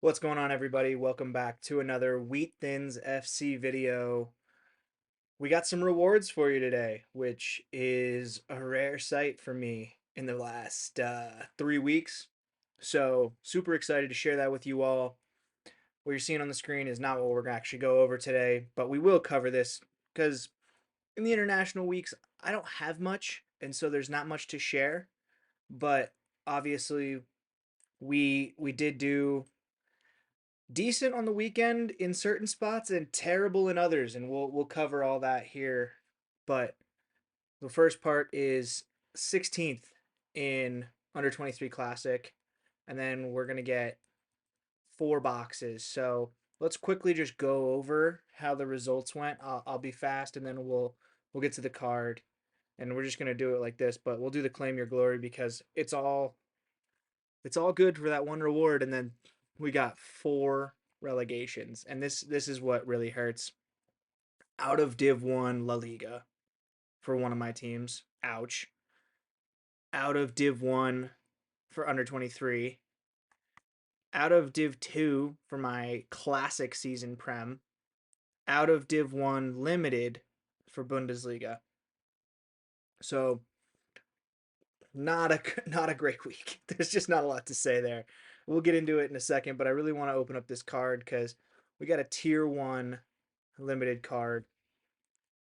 What's going on, everybody? Welcome back to another WheatThins FC video. We got some rewards for you today, which is a rare sight for me in the last 3 weeks. So, super excited to share that with you all. What you're seeing on the screen is not what we're going to actually go over today, but we will cover this because in the international weeks, I don't have much, and so there's not much to share. But obviously, we did do decent on the weekend in certain spots and terrible in others, and we'll cover all that here. But the first part is 16th in under 23 classic, and then we're going to get 4 boxes. So let's quickly just go over how the results went. I'll be fast, and then we'll get to the card, and we're just going to do it like this, but we'll do the claim your glory because it's all good for that one reward, and then we got 4 relegations, and this is what really hurts. Out of Div 1 La Liga for one of my teams. Ouch. Out of Div 1 for under 23. Out of Div 2 for my classic season Prem. Out of Div 1 limited for Bundesliga. So not a not a great week. There's just not a lot to say there. We'll get into it in a second, but I really want to open up this card because we got a tier 1 limited card.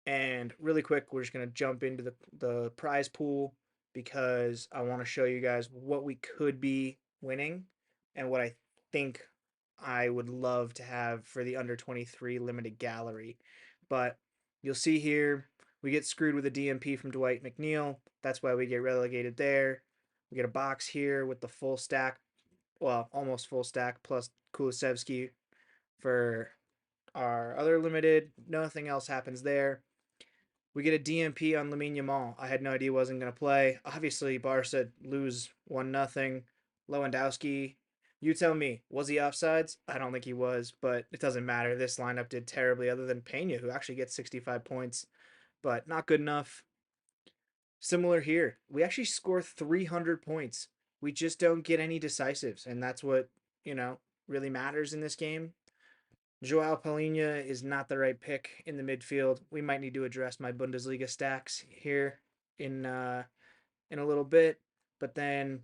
And really quick, we're just going to jump into the prize pool because I want to show you guys what we could be winning and what I think I would love to have for the under 23 limited gallery. But you'll see here, we get screwed with a DMP from Dwight McNeil. That's why we get relegated there. We get a box here with the full stack, well, almost full stack plus Kulisevsky for our other limited. Nothing else happens there. We get a DMP on Lamine Yamal. I had no idea he wasn't going to play. Obviously, Barca lose 1-0. Lewandowski, you tell me, was he offsides? I don't think he was, but it doesn't matter. This lineup did terribly, other than Pena, who actually gets 65 points, but not good enough. Similar here. We actually score 300 points. We just don't get any decisives, and that's what, really matters in this game. Joao Palhinha is not the right pick in the midfield. We might need to address my Bundesliga stacks here in uh, in a little bit, but then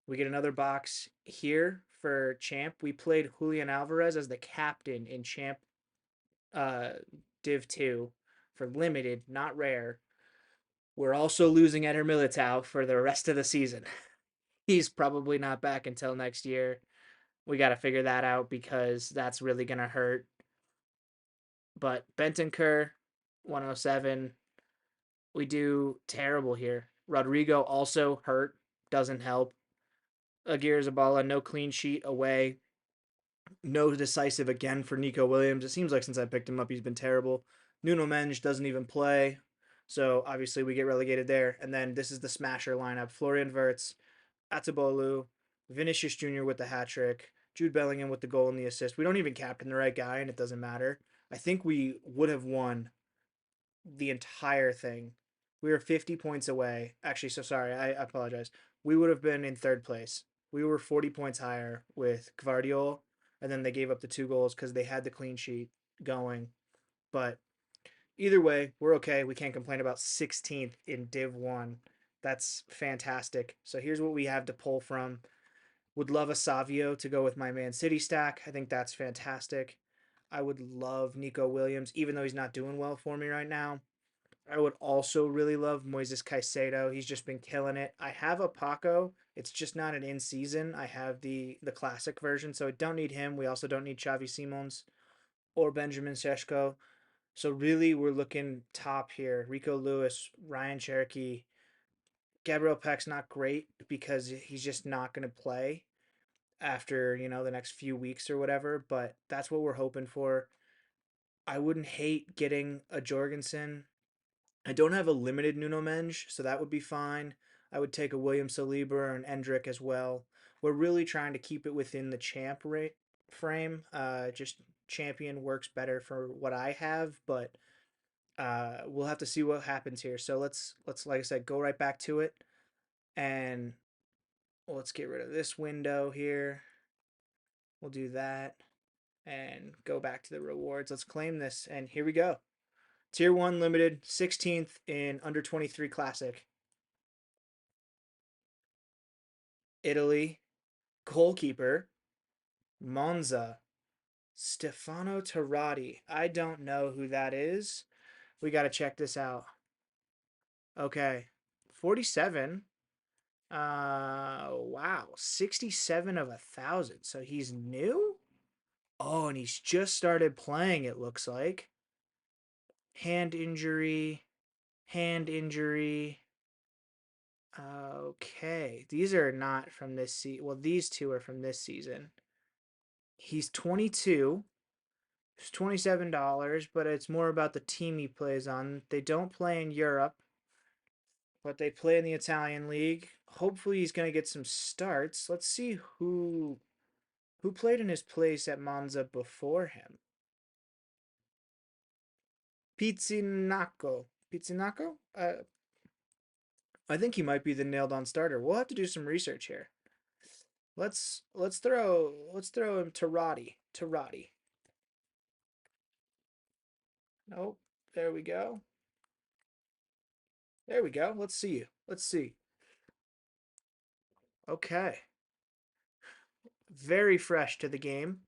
we get another box here for Champ. We played Julian Alvarez as the captain in Champ uh, Div 2 for limited, not rare. We're also losing Eder Militao for the rest of the season. He's probably not back until next year. We got to figure that out because that's really going to hurt. But Bentancur, 107. We do terrible here. Rodrigo also hurt. Doesn't help. Aguirre Zabala, no clean sheet away. No decisive again for Nico Williams. It seems like since I picked him up, he's been terrible. Nuno Menj doesn't even play. So obviously we get relegated there. And then this is the smasher lineup. Florian Wirtz, Atabolu, Vinicius Jr. with the hat trick, Jude Bellingham with the goal and the assist. We don't even captain the right guy, and it doesn't matter. I think we would have won the entire thing. We were 50 points away. Actually, so sorry, I apologize. We would have been in third place. We were 40 points higher with Gvardiol, and then they gave up the 2 goals because they had the clean sheet going. But either way, we're okay. We can't complain about 16th in Div 1. That's fantastic. So here's what we have to pull from. Would love a Savio to go with my Man City stack. I think that's fantastic. I would love Nico Williams, even though he's not doing well for me right now. I would also really love Moises Caicedo. He's just been killing it. I have a Paco. It's just not an in season. I have the classic version, so I don't need him. We also don't need Xavi Simons or Benjamin Sheshko. So really, we're looking top here. Rico Lewis, Ryan Cherokee, Gabriel Peck's not great because he's just not going to play after the next few weeks or whatever. But that's what we're hoping for. I wouldn't hate getting a Jorgensen. I don't have a limited Nuno Mensch, so that would be fine. I would take a William Saliba or an Endrick as well. We're really trying to keep it within the champ rate frame. Just champion works better for what I have, but we'll have to see what happens here. So let's like I said, go right back to it, and let's get rid of this window here. We'll do that and go back to the rewards. Let's claim this. And here we go. Tier 1 limited, 16th in under 23 classic. Italy, goalkeeper, Monza, Stefano Tarati. I don't know who that is. We got to check this out. Okay. 47. Wow. 67 of 1,000. So he's new? Oh, and he's just started playing, it looks like. Hand injury, hand injury. Okay. These are not from this season. Well, these two are from this season. He's 22. It's $27, but it's more about the team he plays on. They don't play in Europe, but they play in the Italian league. Hopefully he's going to get some starts. Let's see who played in his place at Monza before him. Pizzinaco. Pizzinaco? I think he might be the nailed on starter. We'll have to do some research here. Let's throw him Tarati. Tarati. Nope. There we go. There we go. Let's see you. Let's see. Okay. Very fresh to the game.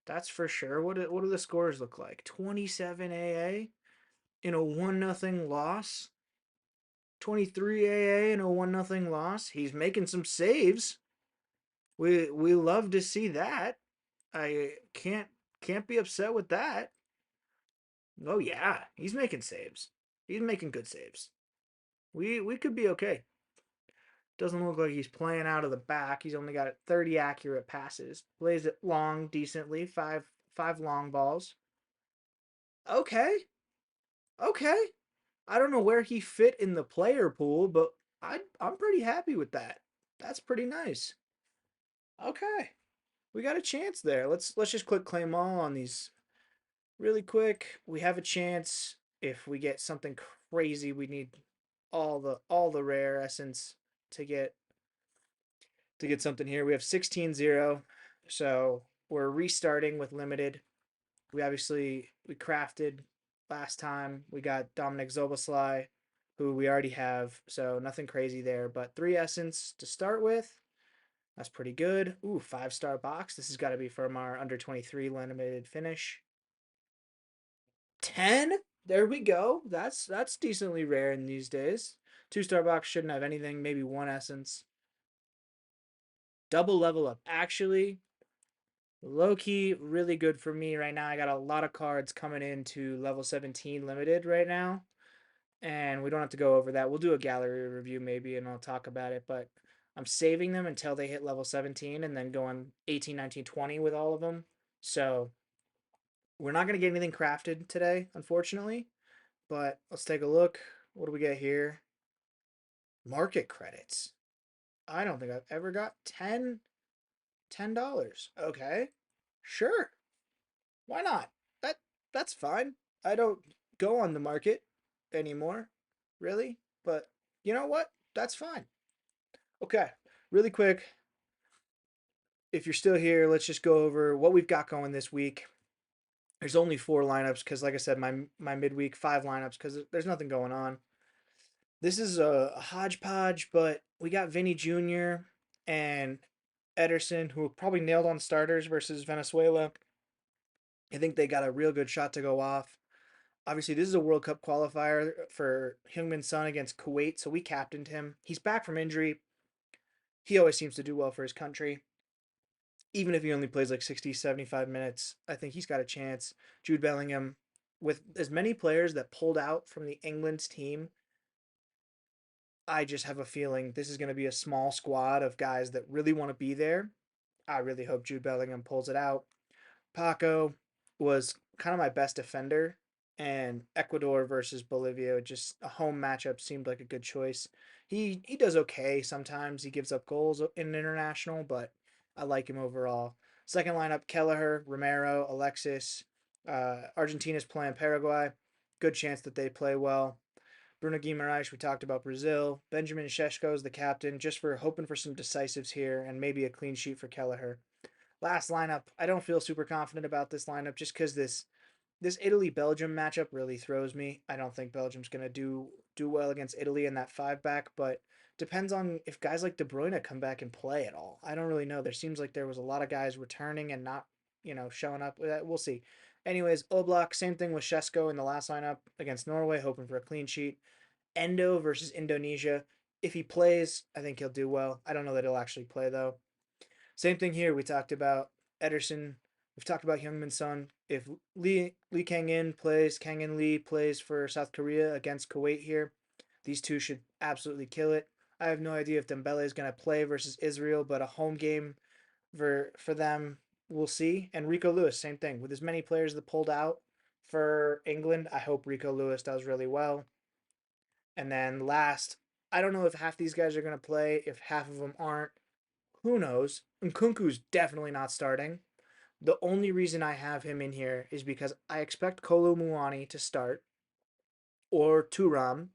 That's for sure. What do the scores look like? 27 AA in a 1-0 loss. 23 AA in a 1-0 loss. He's making some saves. We love to see that. I can't be upset with that. Oh yeah, he's making saves. He's making good saves. We could be okay. Doesn't look like he's playing out of the back. He's only got 30 accurate passes. Plays it long decently. Five long balls. Okay. Okay. I don't know where he fit in the player pool, but I'm pretty happy with that. That's pretty nice. Okay. We got a chance there. Let's just click claim all on these really quick. We have a chance if we get something crazy. We need all the rare essence to get something here. We have 16-0. So we're restarting with limited. We crafted last time. We got Dominic Zoboslai, who we already have, so nothing crazy there. But 3 essence to start with. That's pretty good. Ooh, 5-star box. This has got to be from our under 23 limited finish. 10? There we go. That's decently rare in these days. 2-star box shouldn't have anything, maybe 1 essence. Double level up. Actually, low key, really good for me right now. I got a lot of cards coming into level 17 limited right now, and we don't have to go over that. We'll do a gallery review maybe, and I'll talk about it. But I'm saving them until they hit level 17, and then going 18, 19, 20 with all of them. So we're not gonna get anything crafted today, unfortunately. But let's take a look. What do we get here? Market credits. I don't think I've ever got $10. Okay, sure. Why not? That's fine. I don't go on the market anymore, really. But you know what? That's fine. Okay, really quick. If you're still here, let's just go over what we've got going this week. There's only 4 lineups because, like I said, my midweek 5 lineups because there's nothing going on. This is a hodgepodge, but we got Vinny Jr. and Ederson, who probably nailed on starters versus Venezuela. I think they got a real good shot to go off. Obviously, this is a World Cup qualifier for Heung-min Son against Kuwait, so we captained him. He's back from injury. He always seems to do well for his country. Even if he only plays like 60, 75 minutes, I think he's got a chance. Jude Bellingham, with as many players that pulled out from the England's team, I just have a feeling this is going to be a small squad of guys that really want to be there. I really hope Jude Bellingham pulls it out. Paco was kind of my best defender, and Ecuador versus Bolivia, just a home matchup seemed like a good choice. He does okay sometimes. He gives up goals in an international, but I like him overall. Second lineup: Kelleher, Romero, Alexis. Argentina's playing Paraguay. Good chance that they play well. Bruno Guimaraes, we talked about Brazil. Benjamin Šeško is the captain, just for hoping for some decisives here and maybe a clean sheet for Kelleher. Last lineup, I don't feel super confident about this lineup just because this Italy Belgium matchup really throws me. I don't think Belgium's gonna do well against Italy in that five back, but depends on if guys like De Bruyne come back and play at all. I don't really know. There seems like there was a lot of guys returning and not showing up. We'll see. Anyways, Oblak, same thing with Shesko in the last lineup against Norway, hoping for a clean sheet. Endo versus Indonesia. If he plays, I think he'll do well. I don't know that he'll actually play though. Same thing here. We talked about Ederson. We've talked about Heung-min Son. If Lee Kang-in plays, Kang-in Lee plays for South Korea against Kuwait here, these two should absolutely kill it. I have no idea if Dembele is going to play versus Israel, but a home game for them, we'll see. And Rico Lewis, same thing. With as many players that pulled out for England, I hope Rico Lewis does really well. And then last, I don't know if half these guys are going to play, if half of them aren't. Who knows? Nkunku's definitely not starting. The only reason I have him in here is because I expect Kolo Muani to start or Turam,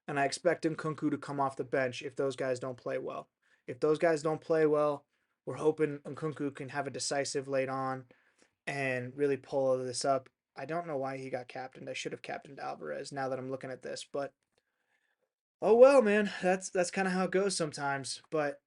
and I expect Nkunku to come off the bench if those guys don't play well. If those guys don't play well, we're hoping Nkunku can have a decisive late on and really pull this up. I don't know why he got captained. I should have captained Alvarez now that I'm looking at this, but oh well, man. That's kind of how it goes sometimes. But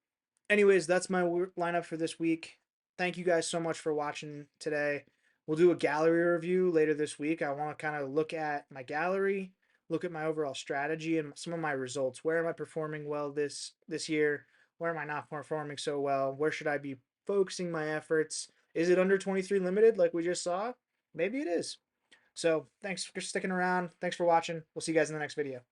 anyways, that's my lineup for this week. Thank you guys so much for watching today. We'll do a gallery review later this week. I want to kind of look at my gallery, look at my overall strategy and some of my results. Where am I performing well this year? Where am I not performing so well? Where should I be focusing my efforts? Is it under 23 limited like we just saw? Maybe it is. So, thanks for sticking around. Thanks for watching. We'll see you guys in the next video.